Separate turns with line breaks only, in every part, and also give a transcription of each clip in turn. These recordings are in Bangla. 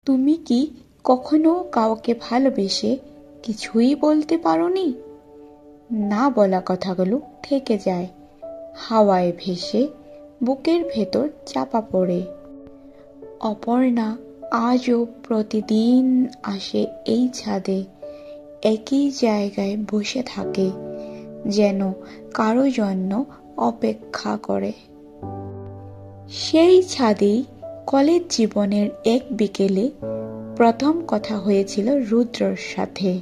তুমি কি কখনো কাউকে ভালোবেসে কিছুই বলতে পারোনি? না বলা কথাগুলো থেকে যায়, হাওয়ায় ভেসে বুকের ভেতর চাপা পড়ে। অপর্ণা আজও প্রতিদিন আসে এই ছাদে, একই জায়গায় বসে থাকে, যেন কারো জন্য অপেক্ষা করে। সেই ছাদেই কলেজ জীবনের এক বিকেলে প্রথম কথা হয়েছিল রুদ্রর সাথে।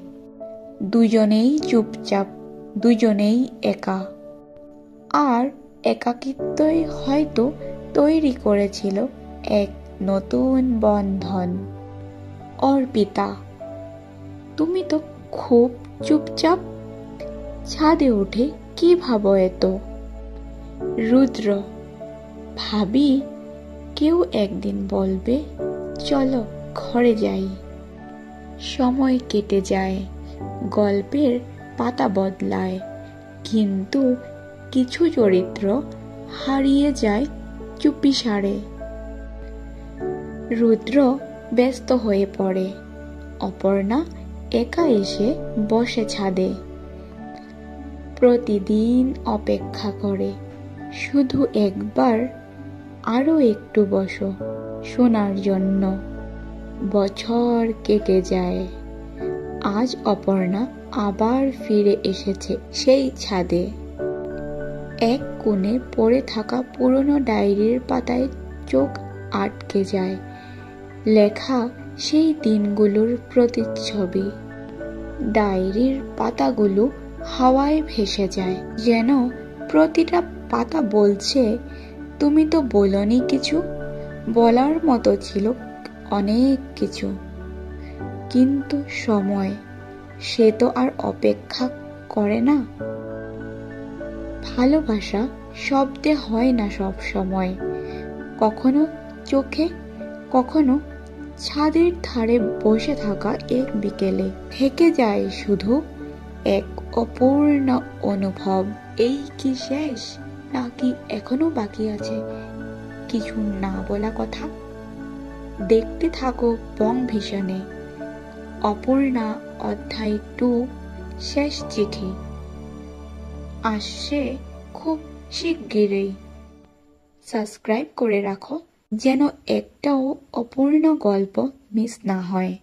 দুজনেই চুপচাপ, দুজনেই একা। আর একাকিত্বই হয়তো তৈরি করেছিল এক নতুন বন্ধন। অর্পিতা, তুমি তো খুব চুপচাপ, ছাদে উঠে কি ভাবো এত? রুদ্র, ভাবি কেউ একদিন বলবে চলো ঘরে যাই। সময় কেটে যায়, গল্পের পাতা বদলায়, কিন্তু কিছু চরিত্র হারিয়ে যায় চুপিসারে। রুদ্র ব্যস্ত হয়ে পড়ে, অপর্ণা একা এসে বসে ছাদে। প্রতিদিন অপেক্ষা করে, শুধু একবার আরো একটু বসো শোনার জন্য। বছর কেটে যায়, আজ অপর্ণা আবার ফিরে এসেছে সেই ছাদে। এক কোণে পড়ে থাকা পুরনো ডায়েরির পাতায় চোখ আটকে যায়, লেখা সেই দিনগুলোর প্রতিচ্ছবি। ডায়েরির পাতাগুলো হাওয়ায় ভেসে যায়, যেন প্রতিটা পাতা বলছে তুমি তো বলোনি কিছু, বলার মতো ছিল অনেক কিছু। কিন্তু সময়, সে তো আর অপেক্ষা করে না। ভালোবাসা শব্দে হয় না সব সময়, কখনো চোখে, কখনো ছাদের ধারে বসে থাকা এক বিকেলে থেকে যায় শুধু এক অপূর্ণ অনুভব। এই কি শেষ, নাকি এখনো বাকি আছে কিছু না বলা কথা? দেখতে থাকো বং ভিশনে। অপর্ণা অধ্যায় 2, শেষ চিঠি আসছে খুব শিগগিরই। সাবস্ক্রাইব করে রাখো যেন একটাও অপূর্ণ গল্প মিস না হয়।